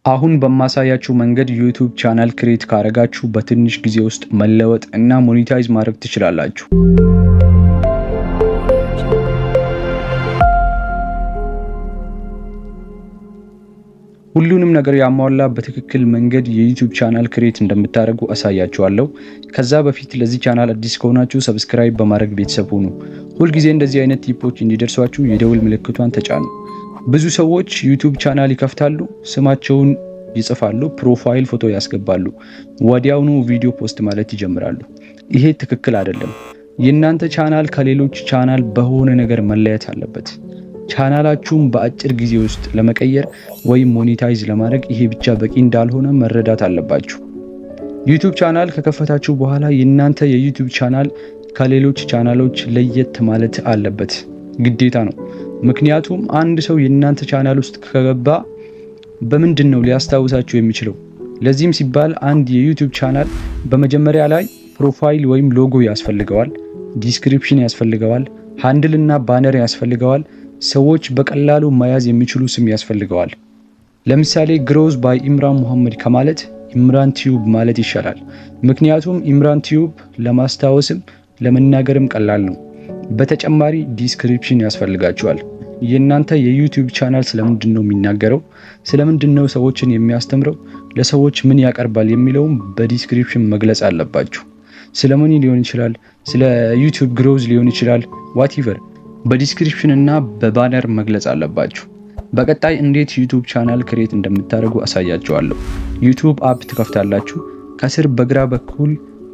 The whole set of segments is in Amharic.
አሁን በማሳያችሁ መንገድ ዩቲዩብ ቻናል ክሬት ካረጋችሁ በትንሽ ጊዜ ውስጥ መለወጥ እና ሞኔታይዝ ማድረግ ትችላላችሁ። ሁሉንም ነገር ያሟላ በትክክል መንገድ የዩቲዩብ ቻናል ክሬት እንደምታደርጉ አሳያችኋለሁ። ከዛ በፊት ለዚህ ቻናል አዲስ ከሆናችሁ ሰብስክራይብ በማድረግ ቤተሰብ ሁኑ። ሁልጊዜ እንደዚህ አይነት ቲፖች እንዲደርሷችሁ የደውል ምልክቷን ተጫኑ። ብዙ ሰዎች ዩቲዩብ ቻናል ይከፍታሉ፣ ስማቸውን ይጽፋሉ፣ ፕሮፋይል ፎቶ ያስገባሉ፣ ወዲያውኑ ቪዲዮ ፖስት ማለት ይጀምራሉ። ይሄ ትክክል አይደለም። የእናንተ ቻናል ከሌሎች ቻናል በሆነ ነገር መለየት አለበት። ቻናላችሁን በአጭር ጊዜ ውስጥ ለመቀየር ወይም ሞኔታይዝ ለማድረግ ይሄ ብቻ በቂ እንዳልሆነ መረዳት አለባችሁ። ዩቲዩብ ቻናል ከከፈታችሁ በኋላ የእናንተ የዩቲዩብ ቻናል ከሌሎች ቻናሎች ለየት ማለት አለበት፣ ግዴታ ነው። ምክንያቱም አንድ ሰው የእናንተ ቻናል ውስጥ ከገባ በምንድን ነው ሊያስታውሳችሁ የሚችለው? ለዚህም ሲባል አንድ የዩቲዩብ ቻናል በመጀመሪያ ላይ ፕሮፋይል ወይም ሎጎ ያስፈልገዋል፣ ዲስክሪፕሽን ያስፈልገዋል፣ ሃንድል እና ባነር ያስፈልገዋል፣ ሰዎች በቀላሉ መያዝ የሚችሉ ስም ያስፈልገዋል። ለምሳሌ ግሮዝ ባይ ኢምራን ሙሐመድ ከማለት ኢምራን ቲዩብ ማለት ይሻላል። ምክንያቱም ኢምራን ቲዩብ ለማስታወስም ለመናገርም ቀላል ነው። በተጨማሪ ዲስክሪፕሽን ያስፈልጋችኋል። የእናንተ የዩቲዩብ ቻናል ስለምንድን ነው የሚናገረው? ስለምንድን ነው ሰዎችን የሚያስተምረው? ለሰዎች ምን ያቀርባል የሚለውም በዲስክሪፕሽን መግለጽ አለባችሁ። ስለ መኒ ሊሆን ይችላል፣ ስለ ዩቲዩብ ግሮዝ ሊሆን ይችላል፣ ዋትኤቨር በዲስክሪፕሽን እና በባነር መግለጽ አለባችሁ። በቀጣይ እንዴት ዩቲዩብ ቻናል ክሬት እንደምታደርጉ አሳያችኋለሁ። ዩቲዩብ አፕ ትከፍታላችሁ። ከስር በግራ በኩል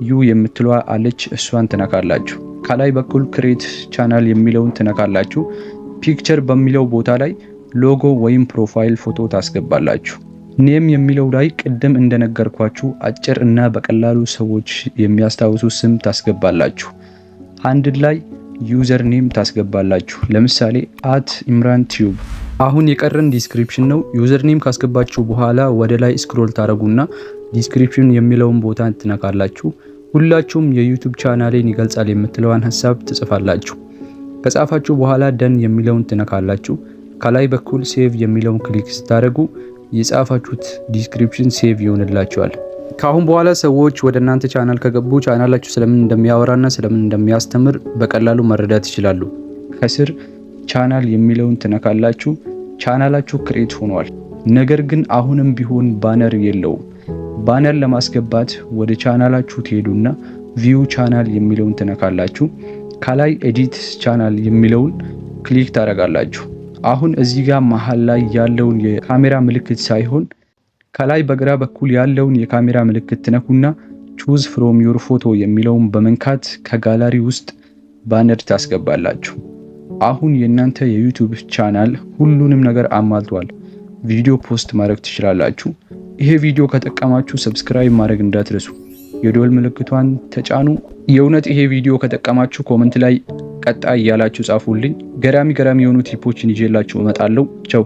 ዩ የምትለዋ አለች፣ እሷን ትነካላችሁ። ከላይ በኩል ክሬት ቻናል የሚለውን ትነካላችሁ። ፒክቸር በሚለው ቦታ ላይ ሎጎ ወይም ፕሮፋይል ፎቶ ታስገባላችሁ። ኔም የሚለው ላይ ቅድም እንደነገርኳችሁ አጭር እና በቀላሉ ሰዎች የሚያስታውሱ ስም ታስገባላችሁ። ሃንድል ላይ ዩዘር ኔም ታስገባላችሁ። ለምሳሌ @imran tube። አሁን የቀረን ዲስክሪፕሽን ነው። ዩዘር ኔም ካስገባችሁ በኋላ ወደ ላይ ስክሮል ታረጉና ዲስክሪፕሽን የሚለውን ቦታ ትነካላችሁ። ሁላችሁም የዩቲዩብ ቻናሌን ይገልጻል የምትለዋን ሐሳብ ትጽፋላችሁ። ከጻፋችሁ በኋላ ደን የሚለውን ትነካላችሁ። ከላይ በኩል ሴቭ የሚለውን ክሊክ ስታደርጉ የጻፋችሁት ዲስክሪፕሽን ሴቭ ይሆንላችኋል። ከአሁን በኋላ ሰዎች ወደ እናንተ ቻናል ከገቡ ቻናላችሁ ስለምን እንደሚያወራና ስለምን እንደሚያስተምር በቀላሉ መረዳት ይችላሉ። ከስር ቻናል የሚለውን ትነካላችሁ። ቻናላችሁ ክሬት ሆኗል። ነገር ግን አሁንም ቢሆን ባነር የለውም። ባነር ለማስገባት ወደ ቻናላችሁ ትሄዱና ቪው ቻናል የሚለውን ትነካላችሁ። ከላይ ኤዲት ቻናል የሚለውን ክሊክ ታደርጋላችሁ። አሁን እዚህ ጋር መሃል ላይ ያለውን የካሜራ ምልክት ሳይሆን ከላይ በግራ በኩል ያለውን የካሜራ ምልክት ትነኩና ቹዝ ፍሮም ዩር ፎቶ የሚለውን በመንካት ከጋላሪ ውስጥ ባነር ታስገባላችሁ። አሁን የእናንተ የዩቲዩብ ቻናል ሁሉንም ነገር አሟልቷል። ቪዲዮ ፖስት ማድረግ ትችላላችሁ። ይሄ ቪዲዮ ከጠቀማችሁ ሰብስክራይብ ማድረግ እንዳትረሱ፣ የደወል ምልክቷን ተጫኑ። የእውነት ይሄ ቪዲዮ ከጠቀማችሁ ኮመንት ላይ ቀጣይ ያላችሁ ጻፉልኝ። ገራሚ የሆኑ ቲፖችን ይዤላችሁ እመጣለሁ። ቻው።